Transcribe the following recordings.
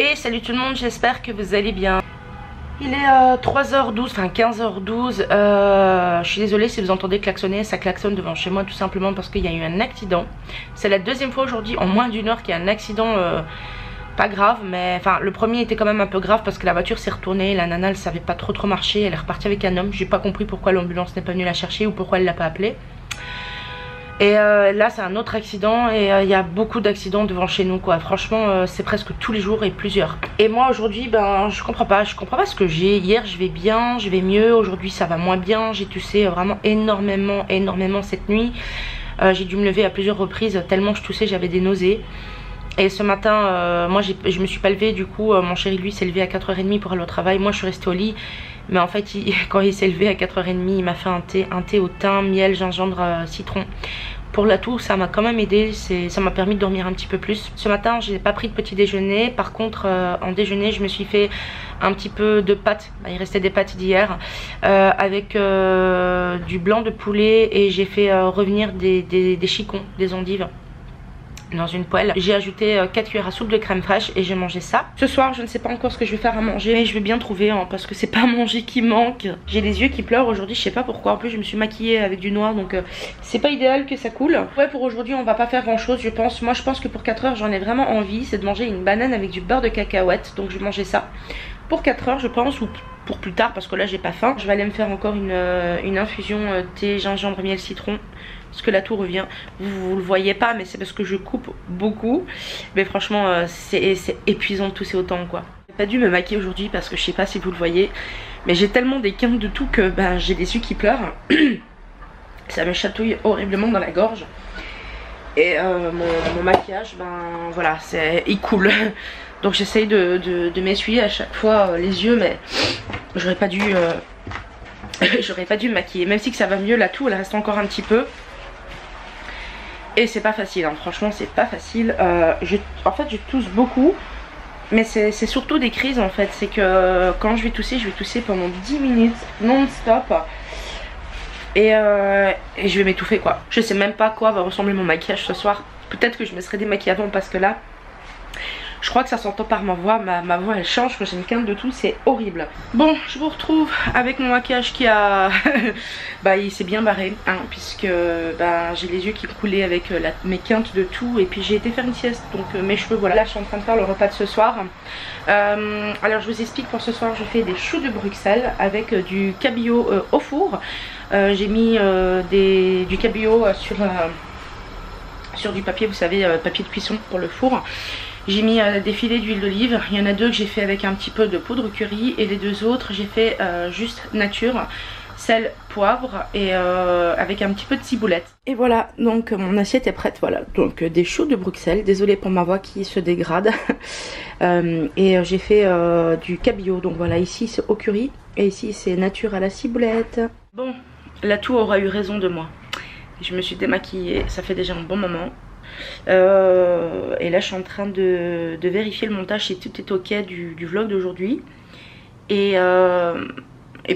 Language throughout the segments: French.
Et salut tout le monde, j'espère que vous allez bien. Il est 3h12, enfin 15h12. Je suis désolée si vous entendez klaxonner, ça klaxonne devant chez moi tout simplement parce qu'il y a eu un accident. C'est la deuxième fois aujourd'hui en moins d'une heure qu'il y a un accident pas grave, mais enfin le premier était quand même un peu grave parce que la voiture s'est retournée, la nana elle savait pas trop marcher, elle est repartie avec un homme. J'ai pas compris pourquoi l'ambulance n'est pas venue la chercher ou pourquoi elle l'a pas appelé. Et là c'est un autre accident et il y a beaucoup d'accidents devant chez nous quoi. Franchement c'est presque tous les jours et plusieurs. Et moi aujourd'hui ben je comprends pas ce que j'ai. Hier je vais bien, je vais mieux, aujourd'hui ça va moins bien. J'ai toussé vraiment énormément cette nuit. J'ai dû me lever à plusieurs reprises tellement je toussais, j'avais des nausées. Et ce matin moi je me suis pas levée, du coup mon chéri lui s'est levé à 4h30 pour aller au travail. Moi je suis restée au lit. Mais en fait quand il s'est levé à 4h30 il m'a fait un thé au thym, miel, gingembre, citron. Pour la toux ça m'a quand même aidé, ça m'a permis de dormir un petit peu plus. Ce matin j'ai pas pris de petit déjeuner. Par contre en déjeuner je me suis fait un petit peu de pâtes. Il restait des pâtes d'hier avec du blanc de poulet. Et j'ai fait revenir des chicons, des endives dans une poêle. J'ai ajouté 4 cuillères à soupe de crème fraîche et j'ai mangé ça. Ce soir je ne sais pas encore ce que je vais faire à manger, mais je vais bien trouver hein, parce que c'est pas à manger qui manque. J'ai les yeux qui pleurent aujourd'hui, je sais pas pourquoi. En plus je me suis maquillée avec du noir, donc c'est pas idéal que ça coule. Ouais, pour aujourd'hui on va pas faire grand chose je pense. Moi je pense que pour 4 heures j'en ai vraiment envie, c'est de manger une banane avec du beurre de cacahuète. Donc je vais manger ça pour 4 heures je pense, ou pour plus tard parce que là j'ai pas faim. Je vais aller me faire encore une infusion thé, gingembre, miel, citron. Parce que la toux revient, vous le voyez pas mais c'est parce que je coupe beaucoup. Mais franchement c'est épuisant de tousser autant quoi. J'ai pas dû me maquiller aujourd'hui parce que je sais pas si vous le voyez, mais j'ai tellement des quintes de toux que ben, j'ai les yeux qui pleurent. Ça me chatouille horriblement dans la gorge. Et mon maquillage ben voilà, il coule. Donc j'essaye de m'essuyer à chaque fois les yeux, mais j'aurais pas dû me maquiller. Même si que ça va mieux, la toux elle reste encore un petit peu. Et c'est pas facile hein. Franchement c'est pas facile. En fait je tousse beaucoup. Mais c'est surtout des crises en fait. C'est que quand je vais tousser pendant 10 minutes non-stop. Et je vais m'étouffer quoi. Je sais même pas quoi va ressembler mon maquillage ce soir. Peut-être que je me serais démaquillée avant parce que là je crois que ça s'entend par ma voix. Ma voix elle change quand j'ai une quinte de toux, c'est horrible. Bon, je vous retrouve avec mon maquillage qui a bah il s'est bien barré hein, puisque bah, j'ai les yeux qui coulaient avec mes quintes de toux. Et puis j'ai été faire une sieste, donc mes cheveux voilà. Là je suis en train de faire le repas de ce soir. Alors je vous explique, pour ce soir je fais des choux de Bruxelles avec du cabillaud au four. J'ai mis du cabillaud sur du papier, vous savez, papier de cuisson pour le four. J'ai mis des filets d'huile d'olive. Il y en a deux que j'ai fait avec un petit peu de poudre curry. Et les deux autres j'ai fait juste nature, sel, poivre et avec un petit peu de ciboulette. Et voilà, donc mon assiette est prête. Voilà, donc des choux de Bruxelles. Désolée pour ma voix qui se dégrade. Et j'ai fait du cabillaud. Donc voilà, ici c'est au curry et ici c'est nature à la ciboulette. Bon, la toux aura eu raison de moi. Je me suis démaquillée, ça fait déjà un bon moment. Et là je suis en train de vérifier le montage si tout est ok du vlog d'aujourd'hui. Et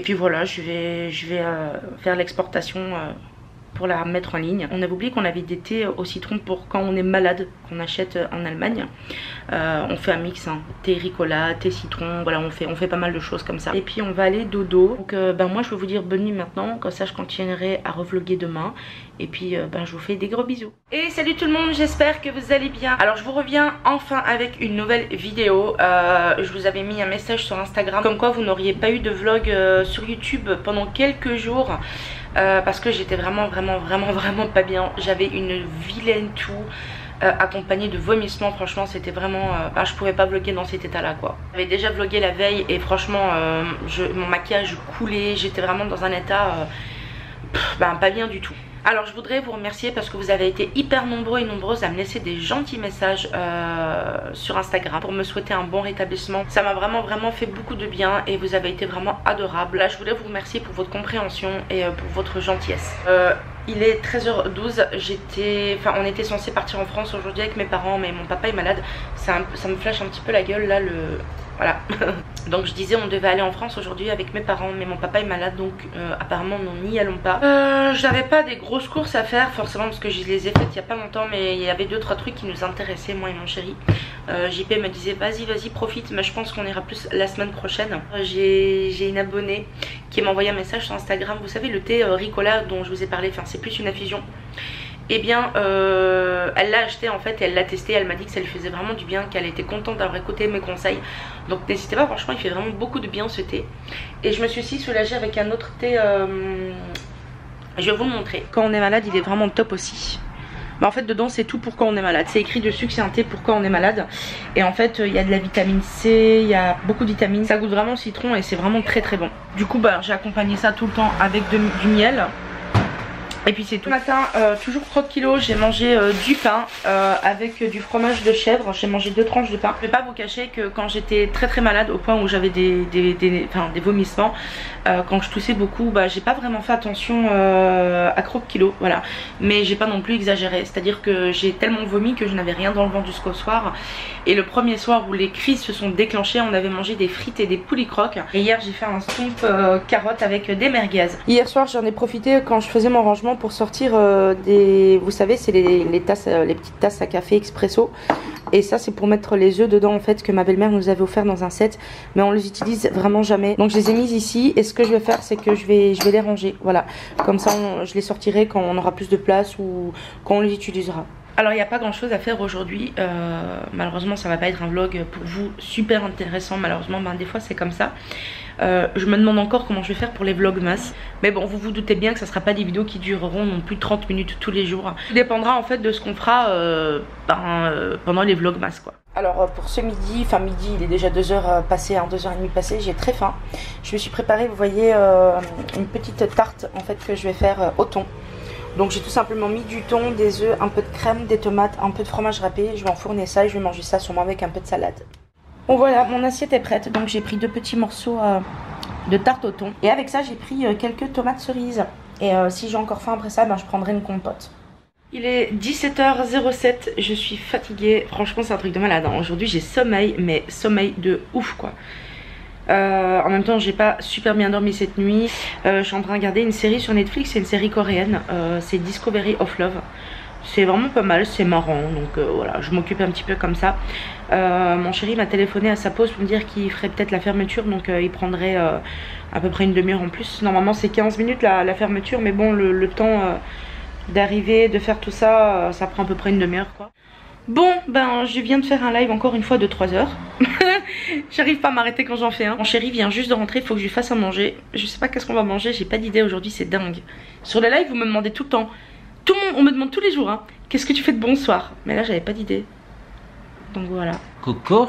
puis voilà, je vais faire l'exportation pour la mettre en ligne. On avait oublié qu'on avait des thés au citron pour quand on est malade, qu'on achète en Allemagne. On fait un mix hein, thé ricola, thé citron, voilà, on fait pas mal de choses comme ça. Et puis on va aller dodo. Donc ben moi je vais vous dire bonne nuit maintenant, comme ça je continuerai à revlogger demain. Et puis ben je vous fais des gros bisous. Et salut tout le monde, j'espère que vous allez bien. Alors je vous reviens enfin avec une nouvelle vidéo. Je vous avais mis un message sur Instagram comme quoi vous n'auriez pas eu de vlog sur YouTube pendant quelques jours. Parce que j'étais vraiment pas bien. J'avais une vilaine toux accompagnée de vomissements. Franchement c'était vraiment je pouvais pas vlogger dans cet état là quoi. J'avais déjà vlogué la veille et franchement mon maquillage coulait. J'étais vraiment dans un état pas bien du tout. Alors je voudrais vous remercier parce que vous avez été hyper nombreux et nombreuses à me laisser des gentils messages sur Instagram pour me souhaiter un bon rétablissement. Ça m'a vraiment fait beaucoup de bien et vous avez été vraiment adorables. Là je voulais vous remercier pour votre compréhension et pour votre gentillesse. Il est 13h12, on était censé partir en France aujourd'hui avec mes parents, mais mon papa est malade. Ça me flash un petit peu la gueule là, voilà. Donc je disais on devait aller en France aujourd'hui avec mes parents, mais mon papa est malade, donc apparemment nous n'y allons pas. J'avais pas des grosses courses à faire forcément parce que je les ai faites il y a pas longtemps, mais il y avait 2-3 trucs qui nous intéressaient moi et mon chéri. JP me disait vas-y profite, mais je pense qu'on ira plus la semaine prochaine. J'ai une abonnée qui m'a envoyé un message sur Instagram. Vous savez le thé Ricola dont je vous ai parlé, enfin c'est plus une infusion. Eh bien elle l'a acheté en fait et elle l'a testé, elle m'a dit que ça lui faisait vraiment du bien, qu'elle était contente d'avoir écouté mes conseils. Donc n'hésitez pas, franchement il fait vraiment beaucoup de bien ce thé. Et je me suis aussi soulagée avec un autre thé, je vais vous le montrer. Quand on est malade il est vraiment top aussi. Mais en fait dedans c'est tout pour quand on est malade. C'est écrit dessus que c'est un thé pour quand on est malade. Et en fait il y a de la vitamine C, il y a beaucoup de vitamines. Ça goûte vraiment le citron et c'est vraiment très très bon. Du coup bah j'ai accompagné ça tout le temps avec du miel. Et puis c'est tout. Ce matin, toujours croque-kilo, j'ai mangé du pain avec du fromage de chèvre. J'ai mangé 2 tranches de pain. Je vais pas vous cacher que quand j'étais très malade, au point où j'avais des vomissements, quand je toussais beaucoup, bah j'ai pas vraiment fait attention à croque-kilo, voilà. Mais j'ai pas non plus exagéré, c'est-à-dire que j'ai tellement vomi que je n'avais rien dans le ventre jusqu'au soir. Et le premier soir où les crises se sont déclenchées, on avait mangé des frites et des poules croques. Et hier j'ai fait un stomp carotte avec des merguez. Hier soir j'en ai profité quand je faisais mon rangement pour sortir des, vous savez c'est les tasses, les petites tasses à café expresso. Et ça c'est pour mettre les œufs dedans en fait, que ma belle-mère nous avait offert dans un set. Mais on les utilise vraiment jamais. Donc je les ai mises ici et ce que je vais faire c'est que je vais les ranger. Voilà, comme ça je les sortirai quand on aura plus de place ou quand on les utilisera. Alors il n'y a pas grand chose à faire aujourd'hui, malheureusement ça va pas être un vlog pour vous super intéressant, malheureusement ben, des fois c'est comme ça. Je me demande encore comment je vais faire pour les vlogmas. Mais bon vous vous doutez bien que ça sera pas des vidéos qui dureront non plus 30 minutes tous les jours. Tout dépendra en fait de ce qu'on fera pendant les vlogmas quoi. Alors pour ce midi, enfin midi il est déjà 2h passé, 2h30 passé, j'ai très faim. Je me suis préparée, vous voyez une petite tarte en fait que je vais faire au thon. Donc j'ai tout simplement mis du thon, des œufs, un peu de crème, des tomates, un peu de fromage râpé. Je vais enfourner ça et je vais manger ça sûrement avec un peu de salade. Bon voilà, mon assiette est prête. Donc j'ai pris 2 petits morceaux de tarte au thon. Et avec ça j'ai pris quelques tomates cerises. Et si j'ai encore faim après ça, ben, je prendrai une compote. Il est 17h07, je suis fatiguée. Franchement c'est un truc de malade. Hein. Aujourd'hui j'ai sommeil, mais sommeil de ouf quoi. En même temps j'ai pas super bien dormi cette nuit. Je suis en train de regarder une série sur Netflix, c'est une série coréenne, c'est Discovery of Love. C'est vraiment pas mal, c'est marrant, donc voilà, je m'occupe un petit peu comme ça. Mon chéri m'a téléphoné à sa pause pour me dire qu'il ferait peut-être la fermeture, donc il prendrait à peu près une demi-heure en plus. Normalement c'est 15 minutes la fermeture, mais bon le temps d'arriver, de faire tout ça, ça prend à peu près une demi-heure quoi. Bon, ben je viens de faire un live encore une fois de 3 heures. J'arrive pas à m'arrêter quand j'en fais un. Mon chéri vient juste de rentrer, il faut que je lui fasse à manger. Je sais pas qu'est-ce qu'on va manger, j'ai pas d'idée aujourd'hui, c'est dingue. Sur le live, vous me demandez tout le temps. Tout le monde, on me demande tous les jours, hein. Qu'est-ce que tu fais de bon soir? Mais là, j'avais pas d'idée. Donc voilà. Coucou.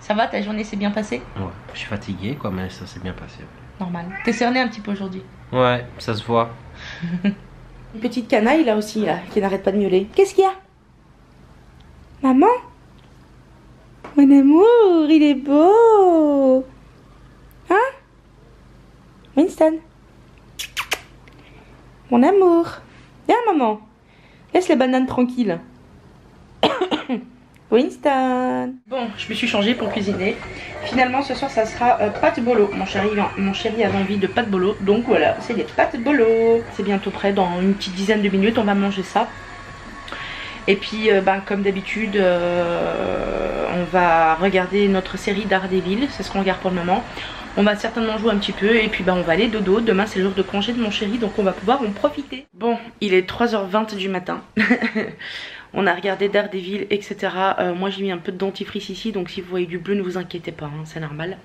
Ça va, ta journée s'est bien passée? Ouais, je suis fatigué quoi, mais ça s'est bien passé. Normal. T'es cerné un petit peu aujourd'hui? Ouais, ça se voit. Une petite canaille là aussi, là, qui n'arrête pas de miauler. Qu'est-ce qu'il y a? Maman? Mon amour, il est beau! Hein? Winston? Mon amour! Viens maman! Laisse les bananes tranquilles. Winston! Bon, je me suis changée pour cuisiner. Finalement, ce soir, ça sera pâtes bolo. Mon chéri avait envie de pâtes bolo. Donc voilà, c'est des pâtes bolo. C'est bientôt prêt. Dans une petite dizaine de minutes, on va manger ça. Et puis, comme d'habitude, on va regarder notre série Daredevil. C'est ce qu'on regarde pour le moment. On va certainement jouer un petit peu. Et puis, on va aller dodo. Demain, c'est le jour de congé de mon chéri. Donc, on va pouvoir en profiter. Bon, il est 3h20 du matin. On a regardé Daredevil, etc. Moi j'ai mis un peu de dentifrice ici, donc si vous voyez du bleu ne vous inquiétez pas, hein, c'est normal.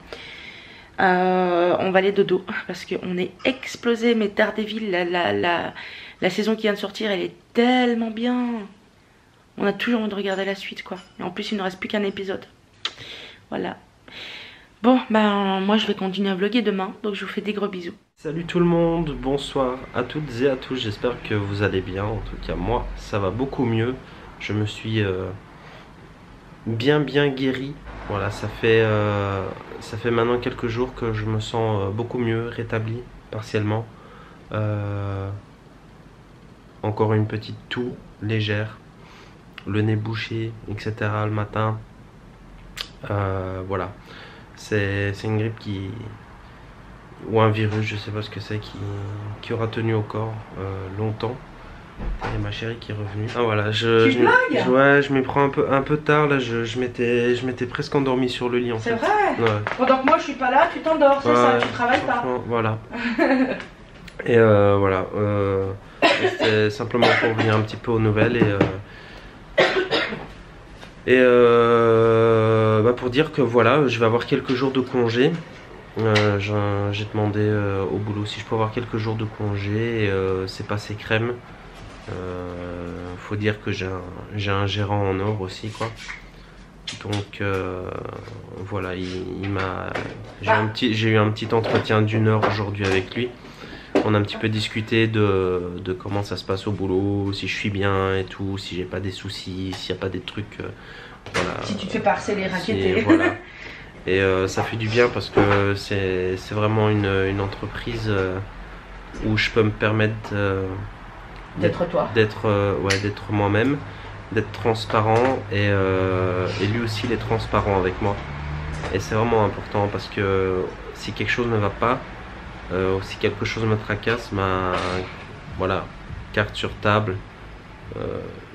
On va aller dodo parce qu'on est explosé, mais Daredevil, la saison qui vient de sortir, elle est tellement bien. On a toujours envie de regarder la suite quoi. Et en plus il ne reste plus qu'un épisode. Voilà. Bon, moi je vais continuer à vlogger demain, donc je vous fais des gros bisous. Salut tout le monde, bonsoir à toutes et à tous, j'espère que vous allez bien. En tout cas moi ça va beaucoup mieux. Je me suis bien guéri. Voilà, ça fait maintenant quelques jours que je me sens beaucoup mieux, rétabli partiellement. Encore une petite toux légère, le nez bouché, etc. le matin. Voilà, c'est une grippe ou un virus, je sais pas ce que c'est, qui aura tenu au corps longtemps. Et ma chérie qui est revenue. Ah voilà, blagues? je m'y prends un peu tard là, je m'étais presque endormi sur le lit en fait. C'est vrai? Ouais. Pendant que moi je suis pas là, tu t'endors, c'est ça, tu travailles pas. Voilà. Et voilà, c'était simplement pour venir un petit peu aux nouvelles bah pour dire que voilà, je vais avoir quelques jours de congé. J'ai demandé au boulot si je peux avoir quelques jours de congé. C'est passé crème. Faut dire que j'ai un gérant en or aussi quoi. Donc voilà, j'ai eu un petit entretien d'1 heure aujourd'hui avec lui. On a un petit peu discuté de comment ça se passe au boulot, si je suis bien et tout, si j'ai pas des soucis, s'il n'y a pas des trucs. Voilà. Si tu te fais pas harceler, raqueter. Voilà. Et ça fait du bien parce que c'est vraiment une entreprise où je peux me permettre d'être toi. D'être moi-même, d'être transparent et lui aussi il est transparent avec moi. Et c'est vraiment important parce que si quelque chose ne va pas, si quelque chose me tracasse, voilà, carte sur table,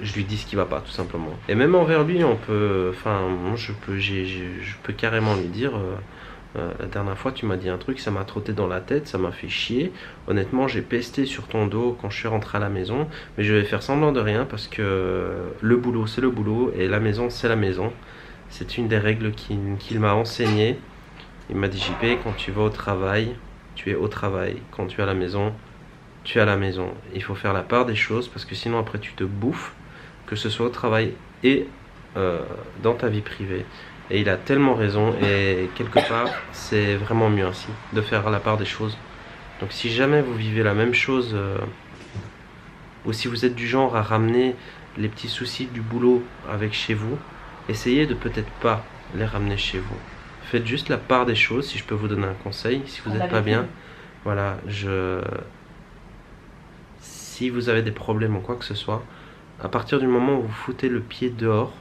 je lui dis ce qui va pas tout simplement. Et même envers lui, je peux carrément lui dire la dernière fois tu m'as dit un truc, ça m'a trotté dans la tête, ça m'a fait chier. Honnêtement j'ai pesté sur ton dos quand je suis rentré à la maison, mais je vais faire semblant de rien parce que le boulot c'est le boulot et la maison c'est la maison. C'est une des règles qu'il m'a enseigné. Il m'a dit JP, quand tu vas au travail, tu es au travail. Quand tu es à la maison, tu es à la maison. Il faut faire la part des choses parce que sinon après tu te bouffes, que ce soit au travail et dans ta vie privée. Et il a tellement raison et quelque part c'est vraiment mieux ainsi, de faire la part des choses. Donc si jamais vous vivez la même chose ou si vous êtes du genre à ramener les petits soucis du boulot avec chez vous, essayez de peut-être pas les ramener chez vous. Faites juste la part des choses, si je peux vous donner un conseil, si vous n'êtes pas bien. Voilà, si vous avez des problèmes ou quoi que ce soit, à partir du moment où vous foutez le pied dehors,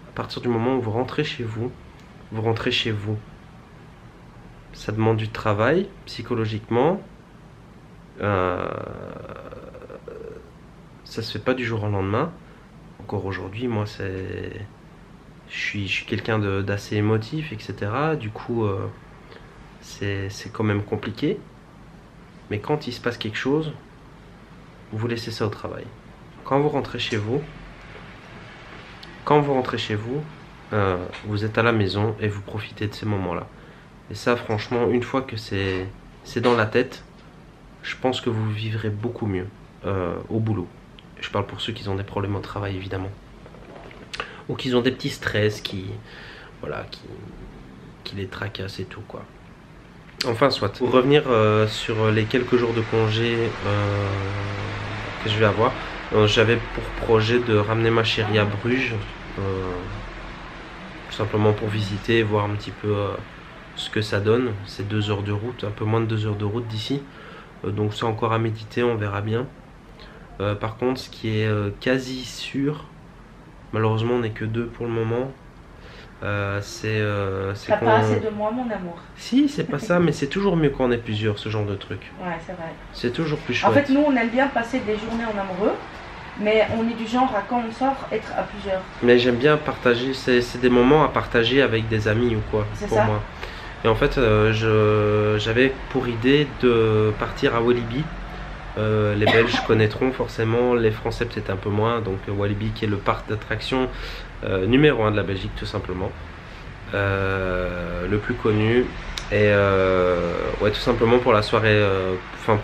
à partir du moment où vous rentrez chez vous, vous rentrez chez vous. Ça demande du travail, psychologiquement. Ça se fait pas du jour au lendemain. Encore aujourd'hui, moi, je suis quelqu'un d'assez émotif, etc. Du coup, c'est quand même compliqué. Mais quand il se passe quelque chose, vous laissez ça au travail. Quand vous rentrez chez vous, vous êtes à la maison et vous profitez de ces moments-là. Et ça, franchement, une fois que c'est dans la tête, je pense que vous vivrez beaucoup mieux au boulot. Je parle pour ceux qui ont des problèmes au travail, évidemment. Ou qui ont des petits stress qui les tracassent et tout, quoi. Enfin, soit. Pour revenir sur les quelques jours de congé que je vais avoir, j'avais pour projet de ramener ma chérie à Bruges, tout simplement pour visiter, voir un petit peu ce que ça donne. C'est 2 heures de route, un peu moins de 2 heures de route d'ici, donc c'est encore à méditer, on verra bien. Par contre, ce qui est quasi sûr, malheureusement on n'est que 2 pour le moment. T'as pas assez de moi, mon amour. Si, c'est pas ça, mais c'est toujours mieux quand on est plusieurs, ce genre de truc. Ouais, c'est vrai. C'est toujours plus chouette. En fait, nous, on aime bien passer des journées en amoureux, mais on est du genre à quand on sort, être à plusieurs. Mais j'aime bien partager, c'est des moments à partager avec des amis ou quoi, pour moi. Et en fait, j'avais pour idée de partir à Walibi. Les Belges connaîtront forcément, les Français peut-être un peu moins. Donc Walibi qui est le parc d'attractions numéro 1 de la Belgique tout simplement, le plus connu. Et ouais, tout simplement pour la soirée, enfin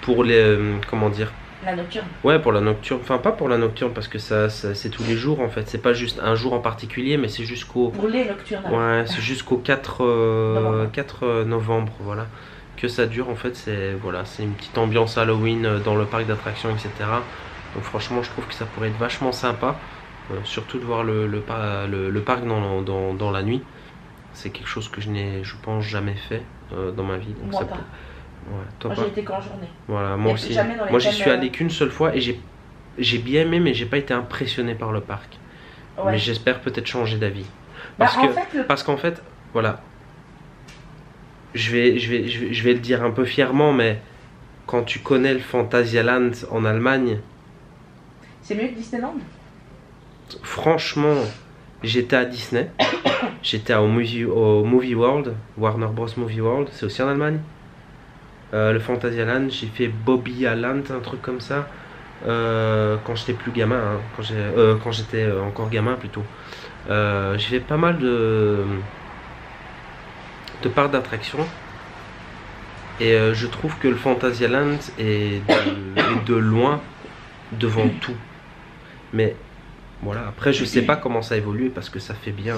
pour les comment dire, la nocturne. Ouais, pour la nocturne, enfin pas pour la nocturne parce que ça c'est tous les jours en fait, c'est pas juste un jour en particulier, mais c'est jusqu'au pour les nocturnes. Ouais, c'est jusqu'au 4 novembre, voilà, que ça dure en fait. C'est voilà, c'est une petite ambiance Halloween dans le parc d'attractions, etc. Donc franchement je trouve que ça pourrait être vachement sympa, surtout de voir le parc dans la nuit. C'est quelque chose que je n'ai, je pense, jamais fait dans ma vie. Donc moi ça pas. Ouais, toi moi pas. J'ai été qu'en journée. Voilà, moi aussi. Moi j'y suis allé qu'une seule fois et j'ai bien aimé, mais j'ai pas été impressionné par le parc. Ouais. Mais j'espère peut-être changer d'avis. Parce qu'en fait, voilà, je vais le dire un peu fièrement, mais quand tu connais le Phantasialand en Allemagne, C'est mieux que Disneyland? Franchement, j'étais à Disney. J'étais au Movie World, Warner Bros Movie World, c'est aussi en Allemagne. Le Phantasialand, j'ai fait Bobby Island, un truc comme ça. Quand j'étais plus gamin, hein, quand j'étais encore gamin plutôt. J'ai fait pas mal de parcs d'attractions. Et je trouve que le Phantasialand est de loin devant tout. Mais voilà, après je sais pas comment ça évolue parce que ça fait bien.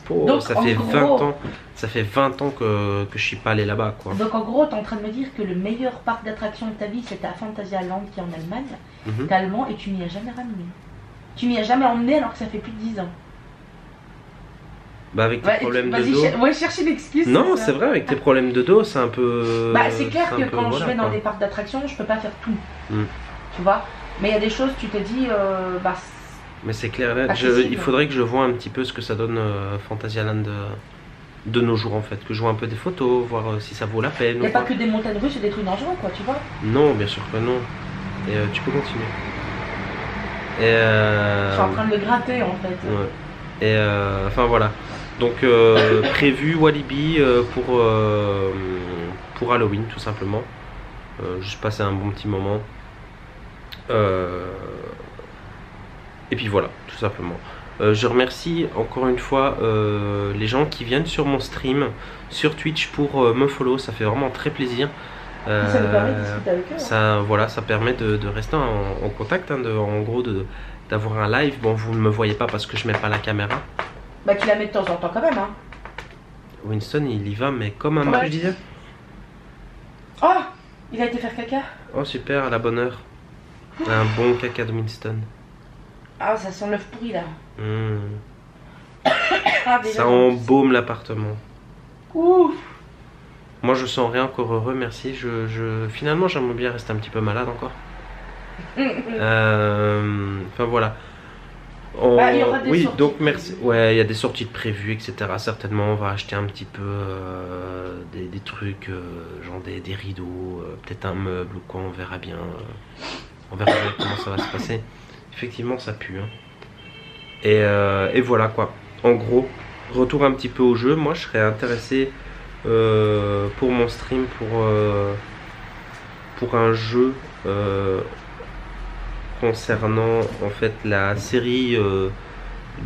Donc, ça fait 20 ans. Ça fait 20 ans que je suis pas allé là-bas quoi. Donc en gros, tu es en train de me dire que le meilleur parc d'attractions de ta vie, c'était à Phantasialand qui est en Allemagne. T'es allemand et tu m'y as jamais ramené. Tu m'y as jamais emmené alors que ça fait plus de 10 ans. Bah avec tes problèmes de dos. Ouais, chercher l'excuse. Non, c'est vrai, avec tes problèmes de dos, c'est un peu. Bah c'est clair que quand je vais dans des parcs d'attractions, je peux pas faire tout. Tu vois. Mais il y a des choses, tu te dis, bah. Mais c'est clair, là, il faudrait que je vois un petit peu ce que ça donne Phantasialand de nos jours en fait. Que je vois un peu des photos, voir si ça vaut la peine. Il n'y a pas que des montagnes russes et des trucs dangereux quoi, tu vois. Non, bien sûr que non. Et tu peux continuer. Et je suis en train de le gratter en fait. Ouais. Et enfin voilà. Donc prévu Walibi pour Halloween tout simplement. Juste passer un bon petit moment. Et puis voilà, tout simplement. Je remercie encore une fois les gens qui viennent sur mon stream, sur Twitch pour me follow, ça fait vraiment très plaisir. Ça nous permet de discuter avec eux. Ça, voilà, ça permet de rester en contact, hein, en gros d'avoir un live. Bon, vous ne me voyez pas parce que je mets pas la caméra. Bah tu la mets de temps en temps quand même, hein. Winston, il y va, mais comme un match, je disais. Oh, il a été faire caca. Oh super, à la bonne heure. Un bon caca de Winston. Ah, ça sent l'œuf pourri là. Ah, ça embaume l'appartement. Ouf. Moi je sens rien, encore heureux, merci. Finalement j'aimerais bien rester un petit peu malade encore. Enfin voilà. Bah, il y aura des oui, sorties donc merci. Ouais, il y a des sorties de prévues, etc. Certainement, on va acheter un petit peu des trucs, genre des rideaux, peut-être un meuble ou quoi, on verra bien. On verra bien comment ça va se passer. Effectivement, ça pue. Hein. Et voilà quoi. En gros, retour un petit peu au jeu. Moi, je serais intéressé pour mon stream pour un jeu concernant en fait la série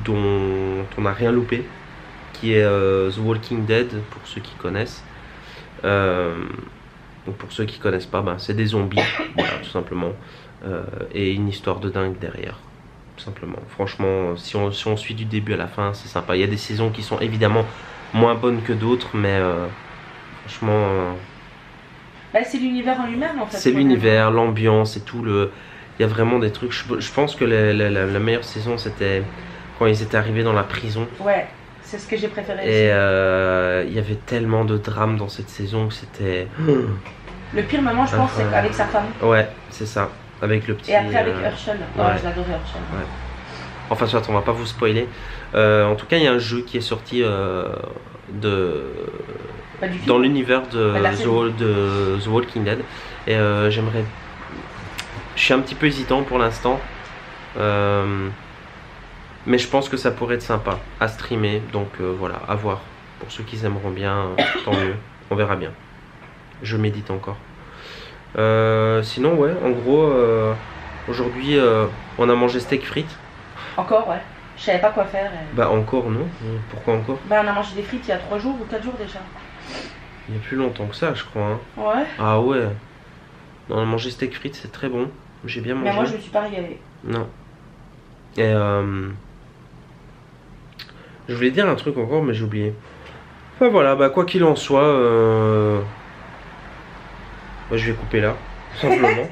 dont on n'a rien loupé, qui est The Walking Dead pour ceux qui connaissent. Donc pour ceux qui connaissent pas, ben, c'est des zombies, voilà, tout simplement, et une histoire de dingue derrière, tout simplement. Franchement, si on suit du début à la fin, c'est sympa. Il y a des saisons qui sont évidemment moins bonnes que d'autres, mais franchement, bah, c'est l'univers en lui-même en fait. C'est l'univers, l'ambiance et tout. Il y a vraiment des trucs. Je pense que la meilleure saison, c'était quand ils étaient arrivés dans la prison. Ouais, c'est ce que j'ai préféré. Et il y avait tellement de drames dans cette saison que c'était. Le pire moment, je pense, c'est avec sa femme. Ouais, c'est ça. Avec le petit. Et après avec Herschel. Ouais, je l'adorais Herschel. Ouais. Enfin, soit, on va pas vous spoiler. En tout cas, il y a un jeu qui est sorti dans l'univers de The Walking Dead. Et j'aimerais. Je suis un petit peu hésitant pour l'instant. Mais je pense que ça pourrait être sympa à streamer. Donc voilà, à voir. Pour ceux qui aimeront bien, tant mieux. On verra bien. Je médite encore. Sinon, ouais, en gros, aujourd'hui, on a mangé steak frites. Encore, ouais. Je savais pas quoi faire. Bah, encore, non. Pourquoi encore? Bah, on a mangé des frites il y a 3 jours ou 4 jours déjà. Il y a plus longtemps que ça, je crois. Hein. Ouais. Ah ouais. Non, on a mangé steak frites, c'est très bon. J'ai bien mangé. Mais moi, je me suis pas régalée. Non. Et je voulais dire un truc encore, mais j'ai oublié. Enfin voilà, bah quoi qu'il en soit, bah, je vais couper là, tout simplement.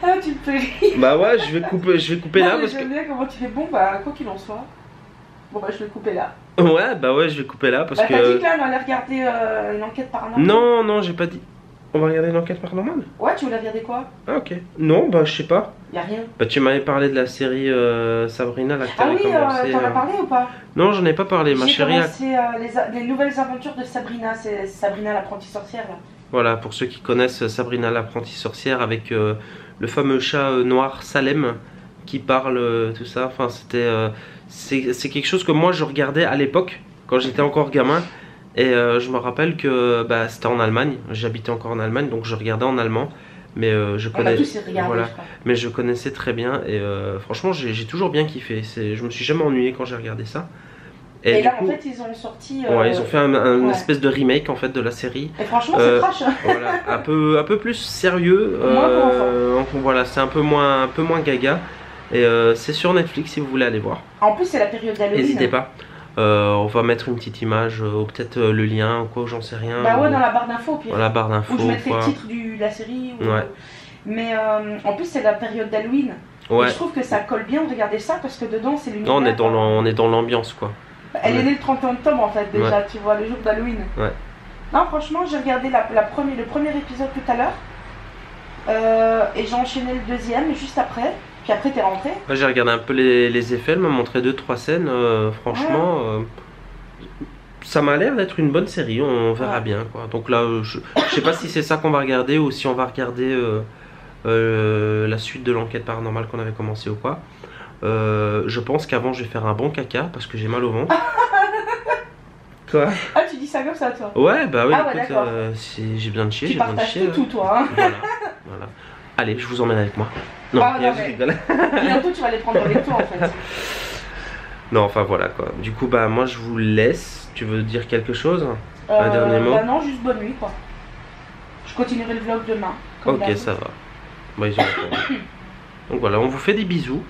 Ah, tu peux rire. Bah ouais, je vais couper là parce que. J'aime bien comment tu fais. Bon, bah quoi qu'il en soit. Bon, bah je vais couper là. Ouais, bah ouais, je vais couper là parce que. T'as dit que là, on allait regarder une enquête paranormale. Non, non, j'ai pas dit. On va regarder une enquête paranormale? Ouais, tu voulais regarder quoi? Ah, ok. Non, bah je sais pas. Y'a rien. Bah tu m'avais parlé de la série Sabrina là que Ah t'avais oui, commencé. t'en as parlé ou pas? Non, j'en ai pas parlé, ma chérie. C'est les nouvelles aventures de Sabrina, c'est Sabrina l'apprentie sorcière là. Voilà, pour ceux qui connaissent Sabrina l'apprentie sorcière avec le fameux chat noir Salem qui parle, tout ça. Enfin, c'est quelque chose que moi je regardais à l'époque, quand j'étais encore gamin. Et je me rappelle que bah, c'était en Allemagne, j'habitais encore en Allemagne, donc je regardais en allemand. Mais mais je connaissais très bien et franchement j'ai toujours bien kiffé. Je me suis jamais ennuyé quand j'ai regardé ça. Et là, en fait, ils ont sorti. Ouais, ils ont fait une espèce de remake en fait de la série. Et franchement, c'est trash. Voilà, un peu plus sérieux. Voilà, c'est un peu moins gaga. Et c'est sur Netflix si vous voulez aller voir. En plus, c'est la période d'Halloween. N'hésitez pas. On va mettre une petite image, ou peut-être le lien, ou quoi, j'en sais rien. Bah ouais, dans la barre d'infos, au pire. Dans la barre d'infos. Ou je mettrai le titre de la série. Ou... Ouais. Mais en plus, c'est la période d'Halloween. Ouais. Et je trouve que ça colle bien de regarder ça parce que dedans, c'est l'univers. Non, on est dans l'ambiance, quoi. Elle est née le 31 octobre en fait, déjà, tu vois, le jour d'Halloween. Ouais. Non, franchement, j'ai regardé le premier épisode tout à l'heure. Et j'ai enchaîné le deuxième juste après. Puis après, t'es rentré. Ouais, j'ai regardé un peu les effets, elle m'a montré 2-3 scènes. Franchement, ça m'a l'air d'être une bonne série, on verra bien, quoi. Donc là, je sais pas si c'est ça qu'on va regarder ou si on va regarder la suite de l'enquête paranormale qu'on avait commencé ou quoi. Je pense qu'avant je vais faire un bon caca parce que j'ai mal au ventre. Quoi? Ah, tu dis ça comme ça, toi? Ouais, bah oui, ah, écoute, j'ai besoin de chier, j'ai besoin de chier. Tout, toi. Hein. Voilà. Allez, je vous emmène avec moi. Non, non mais... bientôt tu vas les prendre avec toi en fait. Non, enfin voilà quoi. Du coup, bah moi je vous laisse. Tu veux dire quelque chose? Un dernier mot? Bah non, juste bonne nuit quoi. Je continuerai le vlog demain. Ok, ça va. Bah, ils ont répondu. Donc voilà, on vous fait des bisous.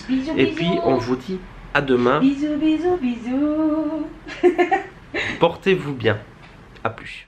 Bisous, et bisous. puis on vous dit à demain. Bisous, bisous, bisous. Portez-vous bien. À plus.